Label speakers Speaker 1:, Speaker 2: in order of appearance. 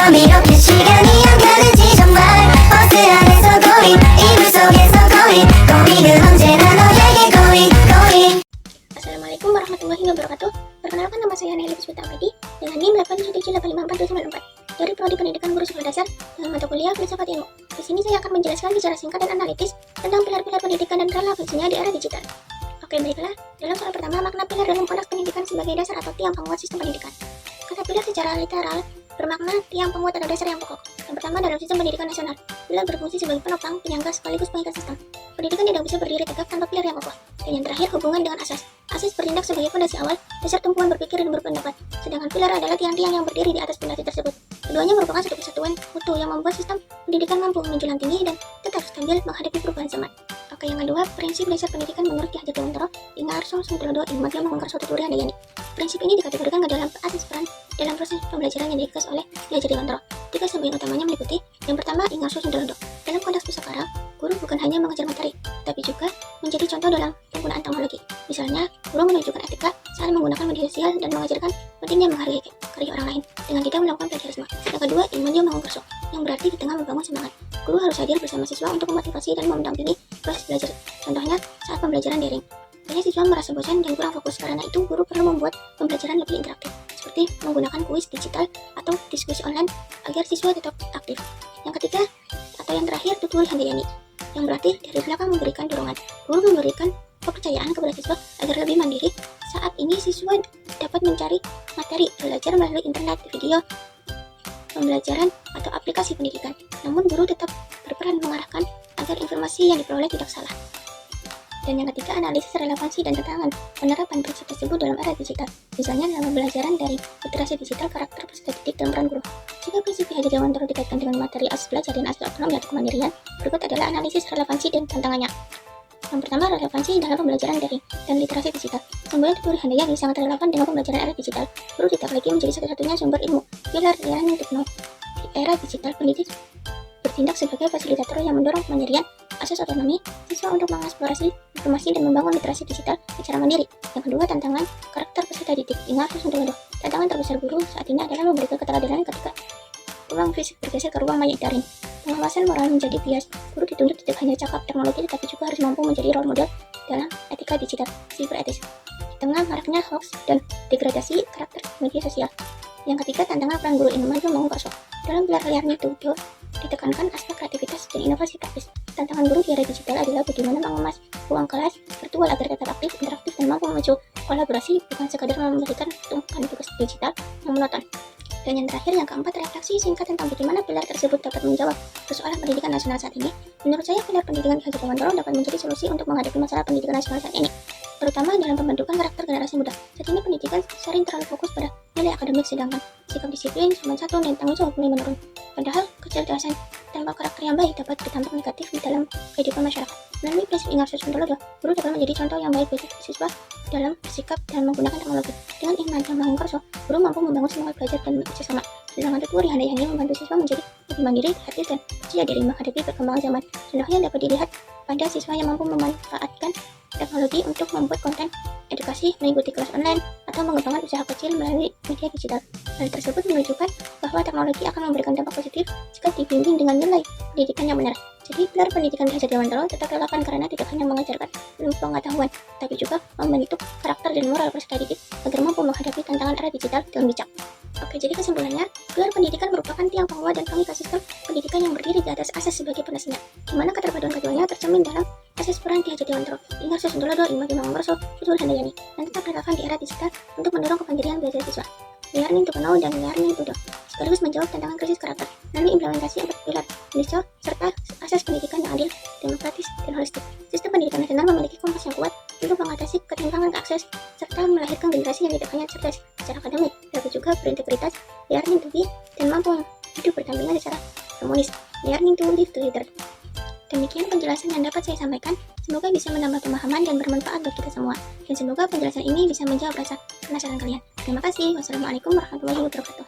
Speaker 1: 어쩜 이렇게 시간이 안 가는지 정말 버스 안에서 고민 이불 속에서 고민은 언제나 너에게 고민.
Speaker 2: Assalamualaikum warahmatullahi wabarakatuh. Perkenalkan, nama saya Nelly Puspita Abadi dengan NIM 8785424 dari Prodi Pendidikan Guru Sekolah Dasar dengan mata kuliah Filsafat Ilmu. Di sini saya akan menjelaskan secara singkat dan analitis tentang pilar-pilar pendidikan dan relevansinya di era digital. Oke, baiklah. Dalam soal pertama, makna pilar dalam konteks pendidikan sebagai dasar atau tiang penguat sistem pendidikan. Kata pilar secara literal bermakna tiang penguat atau dasar yang pokok. Yang pertama, dalam sistem pendidikan nasional, pilar berfungsi sebagai penopang, penyangga sekaligus pengikat sistem. Pendidikan tidak bisa berdiri tegak tanpa pilar yang kokoh. Dan yang terakhir, hubungan dengan asas. Asas bertindak sebagai fondasi awal, dasar tumpuan berpikir dan berpendapat. Sedangkan pilar adalah tiang-tiang yang berdiri di atas fondasi tersebut. Keduanya merupakan satu kesatuan utuh yang membuat sistem pendidikan mampu menjulang tinggi dan tetap stabil menghadapi perubahan zaman. Oke, yang kedua, prinsip dasar pendidikan menurut Ki Hajar Dewantara Ingarso Suntulodo Imad Lamang Karso Tuturi Handayani. Prinsip ini dikategorikan ke dalam asas peran dalam proses pembelajaran yang digagas oleh Ki Hajar Dewantara. Tiga sebagian utamanya meliputi: yang pertama, Ingarso Suntulodo. Dalam konteks pusakara, guru bukan hanya mengajar materi, tapi juga menjadi contoh dalam penggunaan teknologi. Misalnya, guru menunjukkan etika saat menggunakan media sosial dan mengajarkan pentingnya menghargai karya orang lain dengan tidak melakukan plagiarisme. Yang kedua, Imanyo Mangunkerso, yang berarti di tengah membangun semangat. Guru harus hadir bersama siswa untuk memotivasi dan mendampingi proses belajar. Contohnya, saat pembelajaran daring. Banyak siswa merasa bosan dan kurang fokus, karena itu guru perlu membuat pembelajaran lebih interaktif, seperti menggunakan kuis digital atau diskusi online agar siswa tetap aktif. Yang ketiga, atau yang terakhir, Tuturi Handayani, yang berarti dari belakang memberikan dorongan. Guru memberikan kepercayaan kepada siswa agar lebih mandiri. Saat ini siswa dapat mencari materi belajar melalui internet, video, pembelajaran, atau aplikasi pendidikan. Namun guru tetap berperan mengarahkan agar informasi yang diperoleh tidak salah. Dan yang ketiga, analisis relevansi dan tantangan penerapan prinsip tersebut dalam era digital. Misalnya dalam pembelajaran dari literasi digital, karakter peserta didik, dan peran guru. Jika prinsip Ki Hajar Dewantara dikaitkan dengan materi asas belajar dan asas otonomi atau kemandirian, berikut adalah analisis relevansi dan tantangannya. Yang pertama, relevansi dalam pembelajaran daring dan literasi digital. Sumber Tuturi Handayani sangat relevan dengan pembelajaran era digital. Guru tidak lagi menjadi satu-satunya sumber ilmu. Pilar learning technology di era digital, pendidik bertindak sebagai fasilitator yang mendorong kemandirian, asas otonomi siswa untuk mengeksplorasi informasi dan membangun literasi digital secara mandiri. Yang kedua, tantangan karakter peserta didik. Ingat Suntulodo, tantangan terbesar guru saat ini adalah memberikan keteladanan ketika ruang fisik bergeser ke ruang maya daring. Pengawasan moral menjadi bias. Guru dituntut tidak hanya cakap teknologi, tetapi juga harus mampu menjadi role model dalam etika digital, siberetis, di tengah maraknya hoax dan degradasi karakter media sosial. Yang ketiga, tantangan peran guru Imanyo Mangunkerso. Dalam pilar learning tujuh ditekankan aspek kreativitas dan inovasi praktis. Tantangan guru di era digital adalah bagaimana mengemas ruang kelas virtual agar tetap aktif, interaktif, dan mampu memicu kolaborasi, bukan sekadar memberikan tumpukan tugas digital yang monoton. Dan yang terakhir, yang keempat, refleksi singkat tentang bagaimana pilar tersebut dapat menjawab persoalan pendidikan nasional saat ini. Menurut saya, pilar pendidikan Ki Hajar Dewantara dapat menjadi solusi untuk menghadapi masalah pendidikan nasional saat ini, terutama dalam pembentukan karakter generasi muda. Saat ini pendidikan sering terlalu fokus pada nilai akademik, sedangkan sikap disiplin, sopan santun, dan tanggung jawab mulai menurun. Padahal kecerdasan tanpa karakter yang baik dapat berdampak negatif di dalam kehidupan masyarakat. Melalui prinsip Ingarso Suntulodo, guru dapat menjadi contoh yang baik bagi siswa dalam bersikap dan menggunakan teknologi. Dengan Imanyo Mangunkerso, guru mampu membangun semangat belajar dan bekerjasama. Sedangkan Tuturi Handayani membantu siswa menjadi lebih mandiri, kreatif, dan percaya diri menghadapi perkembangan zaman. Contohnya dapat dilihat pada siswa yang mampu memanfaatkan teknologi untuk membuat konten edukasi, mengikuti kelas online, atau mengembangkan usaha kecil melalui media digital. Hal tersebut menunjukkan bahwa teknologi akan memberikan dampak positif jika dibimbing dengan nilai pendidikan yang benar. Jadi, pilar pendidikan Ki Hajar Dewantara tetap relevan karena tidak hanya mengajarkan ilmu pengetahuan, tapi juga membentuk karakter dan moral peserta didik agar mampu menghadapi tantangan era digital dengan bijak. Oke, jadi kesimpulannya, pilar pendidikan merupakan tiang penguat dan pengikat sistem pendidikan yang berdiri di atas asas sebagai pondasinya, di mana keterpaduan keduanya tercermin dalam asas peran Ki Hajar Dewantara, Ingarso Suntulodo, Imanyo Mangunkerso, Tuturi Handayani, dan tetap relevan di era digital untuk mendorong kemandirian belajar siswa. Learning to know dan learning to do, sekaligus menjawab tantangan krisis karakter melalui implementasi 4 pilar Indonesia serta asas pendidikan yang adil, demokratis, dan holistik. Sistem pendidikan nasional memiliki kompas yang kuat untuk mengatasi ketimpangan akses serta melahirkan generasi yang tidak hanya cerdas secara akademik, tapi juga berintegritas, learning to be, dan mampu hidup berdampingan secara harmonis, learning to live together. Demikian penjelasan yang dapat saya sampaikan. Semoga bisa menambah pemahaman dan bermanfaat bagi kita semua. Dan semoga penjelasan ini bisa menjawab rasa penasaran kalian. Terima kasih. Wassalamualaikum warahmatullahi wabarakatuh.